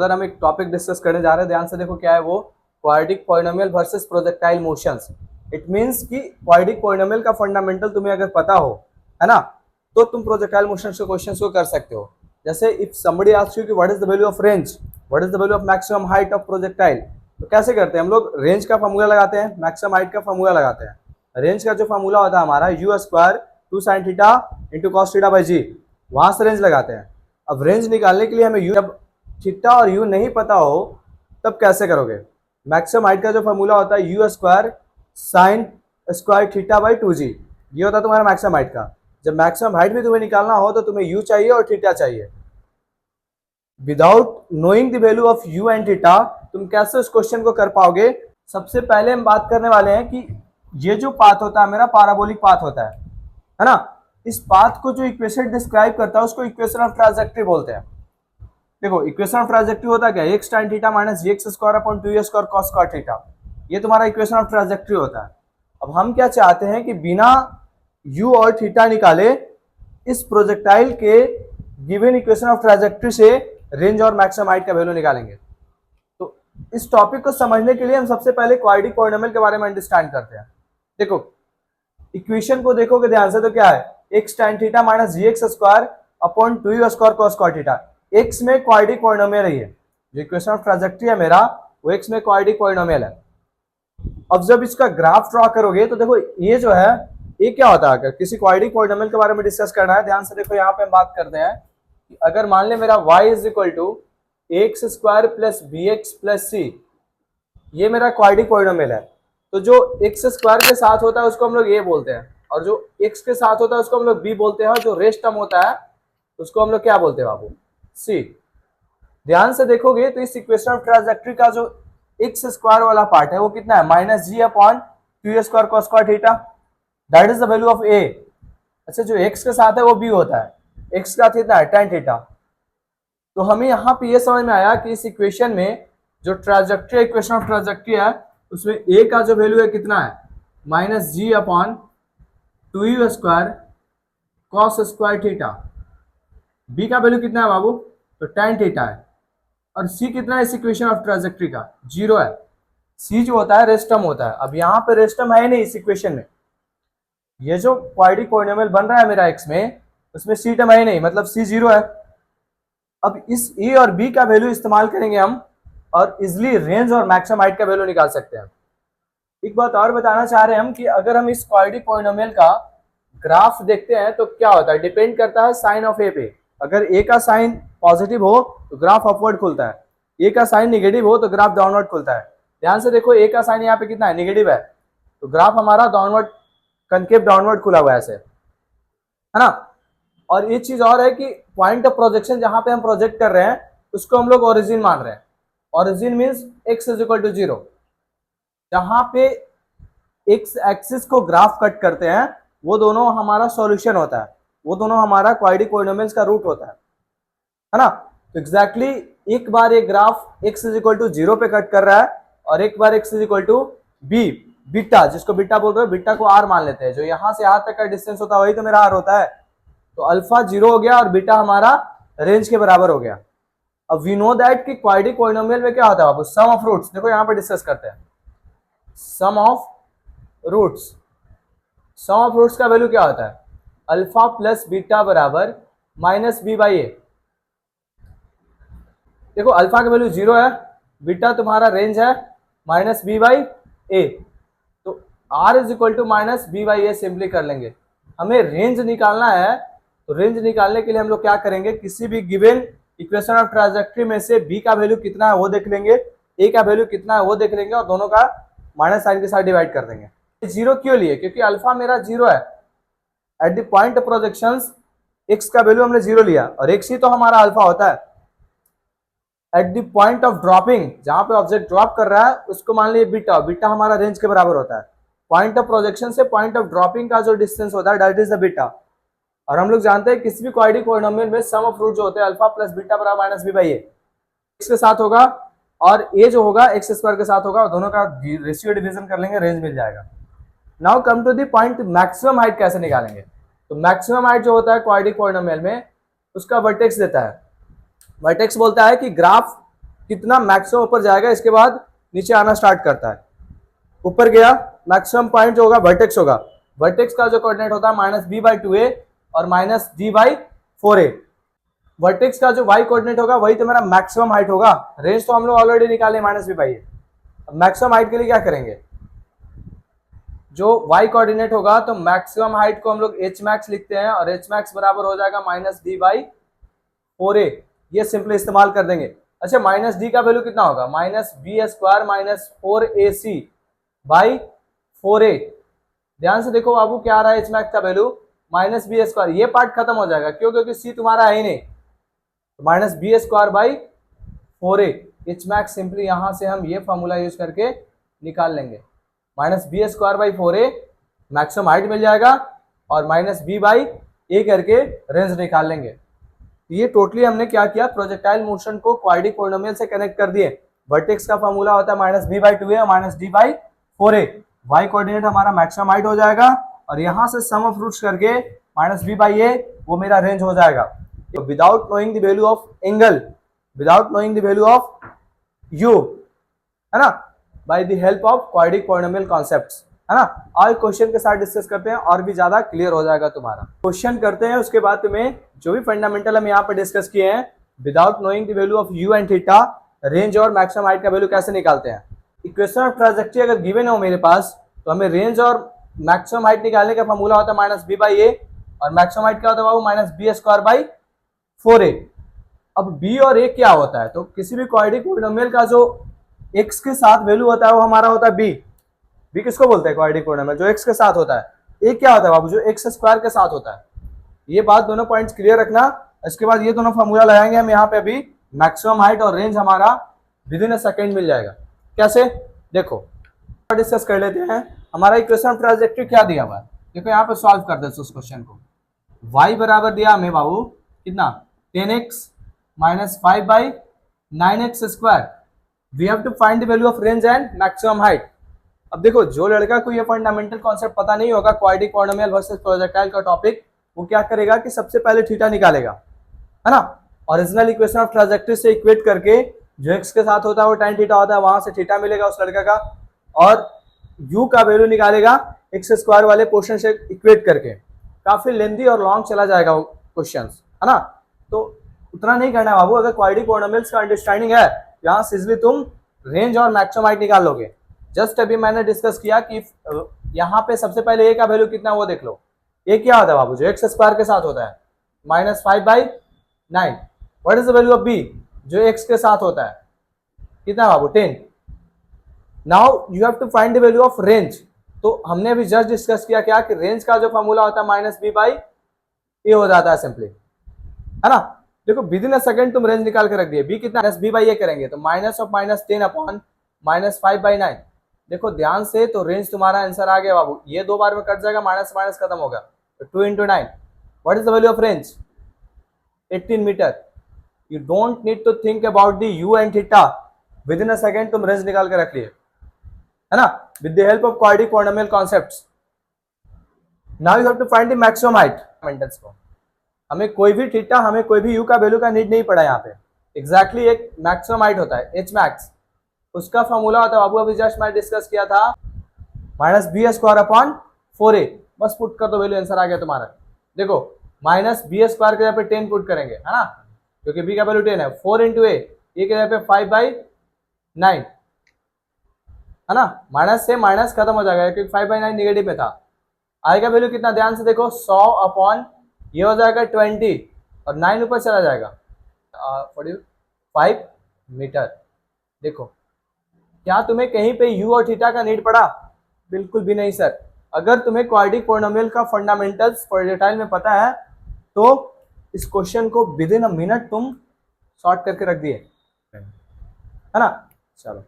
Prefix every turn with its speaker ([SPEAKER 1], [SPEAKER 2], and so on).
[SPEAKER 1] अगर हम एक टॉपिक डिस्कस करने जा रहे हैं, ध्यान से देखो क्या है वो, quadratic polynomial versus projectile motions. It means कि क्वाड्रेटिक पॉलिनोमियल का फंडामेंटल तुम्हें अगर पता हो, है ना, तो तुम प्रोजेक्टाइल मोशंस के क्वेश्चंस को कर सकते हो। जैसे इफ समबडी आस्क्स यू कि what is the value of range, what is the value of maximum height of projectile, तो कैसे करते हैं हम लोग? रेंज का फार्मूला लगाते हैं, मैक्सिमम हाइट का फार्मूला लगाते हैं। रेंज का जो फार्मूला होता है हमारा u square 2 sin theta into cos theta by g, वहां से रेंज लगाते हैं। अब रेंज निकालने के लिए हमें यू, जब थीटा और यू नहीं पता हो तब कैसे करोगे? मैक्सिमम हाइट का जो फॉर्मूला होता है you square sine square theta by 2g, ये होता है तुम्हारा मैक्सिमम हाइट का। जब मैक्सिमम हाइट भी तुम्हें निकालना हो तो तुम्हें यू चाहिए और थीटा चाहिए। Without knowing the value of you and theta तुम कैसे उस क्वेश्चन को कर पाओगे? सबसे पहले हम बात करने वाले हैं कि ये जो पाथ होता है मेरा पैराबोलिक पाथ होता है ना, इस पाथ को जो इक्वेशन डिस्क्राइब करता है उसको इक्वेशन ऑफ ट्रांजैक्टरी बोलते हैं। देखो इक्वेशन ऑफ ट्रांजैक्टरी होता क्या है? x tan theta minus g x square upon 2a square cos square theta, ये तुम्हारा इक्वेशन ऑफ ट्रांजैक्टरी होता है। अब हम क्या चाहते हैं कि बिना u और थीटा निकाले इस प्रोजेक्टाइल के गिवन इक्वेशन ऑफ ट्रांजैक्टरी से रेंज और मैक्सिमम हाइट का वैल्यू निकालेंगे। तो इस टॉपिक को समझने के लिए हम सबसे पहले क्वाड्रेटिक पॉलिनोमियल के बारे में अंडरस्टैंड करते हैं। देखो इक्वेशन को देखोगे ध्यान से तो क्या है, x tan theta minus g x square upon 2u square cos square theta, x में क्वाड्रेटिक पॉलिनोमियल है। ये जो इक्वेशन ऑफ ट्रांजैक्टरी है मेरा वो x में क्वाड्रेटिक पॉलिनोमियल है। अब जब इसका ग्राफ ड्रॉ करोगे तो देखो ये जो है ये क्या होता है, अगर किसी क्वाड्रेटिक पॉलिनोमियल के बारे में डिस्कस करना है, ध्यान से देखो यहाँ पे हम बात करते हैं कि अगर मान ले मेरा y is equal to x square plus b x plus c, ये मेरा क्वाड्रेटिक पॉलिनोमियल है, तो जो एक्स स्क्वायर के साथ होता है उसको हम लोग ए बोलते हैं, और जो एक्स के साथ होता है उसको हम लोग बी बोलते हैं, और जो रेस्ट टर्म होता है उसको हम लोग क्या बोलते हैं बाबू? सी। ध्यान से देखोगे तो इस इक्वेशन ऑफ ट्रांजैक्टरी का जो एक्स स्क्वायर वाला पार्ट है वो कितना है? Minus g upon 2a square cos square theta, that is the value of a. अच्छा जो एक्स के साथ है वो बी होता है, एक्स का कितना है? tan theta. तो हमें यहाँ पे ये समझ में आया कि इस इक्वेशन में जो ट्रांजैक्टरी इक्वेशन ऑफ ट्रांजैक्टरी है उसमें ए का जो वैल्यू है कितना है? Minus g upon 2u square cos square theta. B का वैल्यू कितना है बाबू? तो tan थीटा है। और सी कितना है इस इक्वेशन ऑफ ट्रांजैक्टरी का? 0 है। सी जो होता है रेस्ट टर्म होता है। अब यहाँ पे रेस्ट टर्म है नहीं इस इक्वेशन में, ये जो क्वाड्रेटिक पॉलिनोमियल बन रहा है मेरा x में, उसमें सी टर्म है नहीं, मतलब सी 0 है। अब इस ए और बी का वैल्यू इस्तेमाल करेंगे हम और इजिली रेंज और मैक्सिमम हाइट का वैल्यू निकाल सकते हैं। एक बात और बताना चाह रहे हैं हम कि अगर हम इस क्वाड्रेटिक पॉलिनोमियल का ग्राफ देखते हैं तो क्या होता है? डिपेंड करता है साइन ऑफ ए पे। अगर ए का साइन पॉजिटिव हो तो ग्राफ अपवर्ड खुलता है, ए का साइन निगेटिव हो तो ग्राफ डाउनवर्ड खुलता है। ध्यान से देखो ए का साइन यहाँ पे कितना है? निगेटिव है, तो ग्राफ हमारा डाउनवर्ड, कनकेव डाउनवर्ड खुला हुआ है ऐसे, है ना। और एक चीज और है कि पॉइंट ऑफ प्रोजेक्शन जहां पे हम प्रोजेक्ट कर रहे हैं उसको हम लोग ओरिजिन मान रहे हैं। Origin means X is equal to 0। जहां पे एक्स एक्सिस को ग्राफ कट करते हैं वो दोनों हमारा सॉल्यूशन होता है, वो दोनों हमारा क्वाड्रेटिक पॉलिनोमियल्स का रूट होता है ना। तो एग्जैक्टली एक बार ये graph x is equal to 0 पे कट कर रहा है और एक बार x is equal to b, beta, जिसको बीटा बोल रहे हो, बीटा को r मान लेते हैं। जो यहां से r तक का डिस्टेंस होता है वही तो मेरा r होता है। तो अल्फा 0 हो गया और बीटा हमारा रेंज के बराबर हो गया। अब वी नो दैट कि क्वाड्रेटिक पॉलिनोमियल में क्या होता है बाबू? सम ऑफ रूट्स। देखो यहां पर डिस्कस करते हैं sum of roots. Sum of roots का वैल्यू क्या होता है? अल्फा प्लस बीटा बराबर माइनस बी बाई ए। देखो अल्फा का वैल्यू 0 है, बीटा तुम्हारा रेंज है माइनस बी बाई ए, तो R is equal to minus B by A simply कर लेंगे। हमें रेंज निकालना है, तो रेंज निकालने के लिए हम लोग क्या करेंगे? किसी भी गिवन इक्वेशन ऑफ ट्रांजैक्टरी में से बी का वैल्यू कितना है वो देख लेंगे, ए का वैल्यू कितना है वो देख लेंगे, और दोनों का माइनस साइन के साथ डिवाइड कर देंगे। 0 क्यों लिए? क्योंकि अल्फा मेरा 0 है। At the point of projections x का वैल्यू हमने 0 लिया और एक्स ही तो हमारा अल्फा होता है। At the point of dropping, जहां पे ऑब्जेक्ट ड्रॉप कर रहा है उसको मान लीजिए बीटा, बीटा हमारा रेंज के बराबर होता है। पॉइंट ऑफ प्रोजेक्शन से पॉइंट ऑफ ड्रॉपिंग का जो डिस्टेंस होता है दैट इज द बीटा। और हम लोग जानते हैं किसी भी क्वाड्रेटिक पॉलिनोमियल में सम ऑफ रूट जो होते हैं अल्फा प्लस बीटा बराबर minus B by A, X के साथ होगा और ए जो होगा एक्स स्क्वायर के साथ होगा, और दोनों का रेशियो डिवीजन कर लेंगे, रेंज मिल जाएगा। Now come to the point, maximum height कैसे निकालेंगे? तो मैक्सिमम हाइट जो होता है क्वाड्रेटिक पॉलिनोमियल में उसका वर्टेक्स देता है। वर्टेक्स बोलता है कि ग्राफ कितना मैक्सिमम ऊपर जाएगा, इसके बाद नीचे आना स्टार्ट करता है। ऊपर गया, मैक्सिमम पॉइंट जो होगा वर्टेक्स होगा, वर्टेक्स का जो कोऑर्डिनेट होता है -b/2a और -d/4a। वर्टेक्स का जो y कोऑर्डिनेट होगा वही तो मेरा मैक्सिमम हाइट होगा। रेंज तो हम लोग ऑलरेडी निकाले -b/a। अब मैक्सिमम हाइट के लिए क्या करेंगे, जो y कोऑर्डिनेट होगा तो मैक्सिमम हाइट को हम लोग h max लिखते हैं और h max बराबर हो जाएगा -d/4a। ये सिंपली इस्तेमाल कर देंगे। अच्छा, -d का वैल्यू कितना होगा, -b² -4ac/4a। ध्यान से देखो बाबू क्या आ रहा है, h max का वैल्यू -b²। ये पार्ट खत्म हो जाएगा, क्यों, क्योंकि c तुम्हारा है ही नहीं। -b²/4a h max सिंपली यहां से हम ये फॉर्मूला यूज करके निकाल लेंगे। -b²/4a मैक्सिमम हाइट मिल जाएगा और -b/a करके रेंज निकाल लेंगे। ये टोटली हमने क्या किया, प्रोजेक्टाइल मोशन को क्वाड्रेटिक पॉलिनोमियल से कनेक्ट कर दिए। वर्टेक्स का फॉर्मूला होता है -b/2a और -d/4a। y कोऑर्डिनेट हमारा मैक्सिमम हाइट हो जाएगा और यहां से सम ऑफ रूट्स करके -b/a वो मेरा रेंज हो जाएगा। Without knowing the value of angle, without knowing the value of u, है ना, by the help of quadratic polynomial concepts, है ना। आज क्वेश्चन के साथ डिस्कस करते हैं और भी ज्यादा क्लियर हो जाएगा तुम्हारा। क्वेश्चन करते हैं, उसके बाद तुम्हें जो भी फंडामेंटल हम यहाँ पे डिस्कस किए हैं, without knowing the value of u and theta, range और मैक्सिमम हाइट का वैल्यू कैसे निकालते हैं। इक्वेशन ऑफ ट्रांजैक्टरी अगर गिवन हो मेरे पास, तो हमें रेंज और मैक्सिमम हाइट निकालने का फॉर्मूला होता है -b/a और मैक्सिमम हाइट क्या होता है बाबू, -b²/4a। अब b और a क्या होता है, तो किसी भी क्वाड्रेटिक पॉलिनोमियल का जो x के साथ वैल्यू होता है वो हमारा होता है b। b किसको बोलते हैं, क्वाड्रेटिक पॉलिनोमियल जो x के साथ होता है। a क्या होता है बाबू, जो x² के साथ होता है। ये बात दोनों पॉइंट्स क्लियर रखना। इसके बाद ये दोनों फॉर्मूला लगाएंगे हम यहाँ पे। अभी मैक्सिमम हाइट और रेंज हमारा विदिन अ सेकेंड मिल जाएगा। कैसे, देखो डिस्कस कर लेते हैं। हमारा इक्वेशन ऑफ ट्रांजैक्टरी क्या दिया हुआ है, देखो यहाँ पे सॉल्व कर देते उस क्वेश्चन को। y बराबर दिया हमें बाबू कितना, 10x - 5/9x²। We have to find the value of range and maximum height. अब देखो, जो लड़का को ये फंडामेंटल कॉन्सेप्ट पता नहीं होगा, क्वाड्रेटिक पॉलिनोमियल वर्सेस प्रोजेक्टाइल का टॉपिक, वो क्या करेगा कि सबसे पहले थीटा निकालेगा, है ना। ओरिजिनल इक्वेशन ऑफ ट्रांजैक्टरी से इक्वेट करके जो x के साथ होता है वो tan थीटा होता है, वहां से थीटा मिलेगा उस लड़का का, और u का वैल्यू निकालेगा x² वाले पोर्शन से इक्वेट करके। काफी लेंदी और लॉन्ग चला जाएगा वो क्वेश्चंस, है ना। तो उतना नहीं करना बाबू। अगर क्वाड्रेटिक पॉलिनोमियल्स का अंडरस्टैंडिंग है, यहाँ से इजिली तुम रेंज और मैक्सिमम हाइट निकाल लोगे। जस्ट अभी मैंने डिस्कस किया कि यहाँ पे सबसे पहले a का वैल्यू कितना वो देख लो। a क्या होता है बाबू, जो x² के साथ होता है, -5/9। What is the value of b, जो x के साथ होता है, कितना बाबू, 10। Now you have to find the value of range. तो हमने अभी जस्ट डिस्कस किया क्या, कि रेंज का जो फॉर्मूला होता है -b/a हो जाता है सिंपली, है ना। देखो विदिन अ सेकंड तुम रेंज निकाल के रख दिए। b कितना, -b/a करेंगे तो -10/-5/9। देखो ध्यान से, तो रेंज तुम्हारा आंसर आ गया बाबू। ये 2 बार में कट जाएगा, माइनस माइनस खत्म होगा, तो 2 × 9। What is the value of range, 18 metre. You don't need to think about the u and theta, within a second तुम रेंज निकाल के रख लिए, है ना, with the help of quadratic polynomial concepts. Now you have to find the maximum height. Fundamentals को हमें कोई भी थीटा, हमें कोई भी u का वैल्यू का नीड नहीं पड़ा यहाँ पे। एग्जैक्टली एक मैक्सिमम हाइट होता है h max, उसका फॉर्मूला होता है बाबू, अभी जस्ट मैंने डिस्कस किया था, -b²/4a। बस पुट कर दो वैल्यू, आंसर आ गया तुम्हारा। देखो -b² के जगह पे 10 पुट करेंगे, है ना, क्योंकि b का वैल्यू 10 है। 4 × a, के जगह पे 5/9, है ना। माइनस से माइनस खत्म हो जाएगा क्योंकि 5/9 नेगेटिव में था। आएगा वैल्यू कितना, ध्यान से देखो, 100/, ये हो जाएगा 20 और 9 ऊपर चला जाएगा 45 मीटर। देखो क्या तुम्हें कहीं पे u और थीटा का नीड पड़ा, बिल्कुल भी नहीं सर। अगर तुम्हें क्वाड्रेटिक पॉलिनोमियल का फंडामेंटल्स प्रोजेक्टाइल में पता है तो इस क्वेश्चन को विद इन अ मिनट तुम सॉर्ट करके रख दिए, है ना। चलो।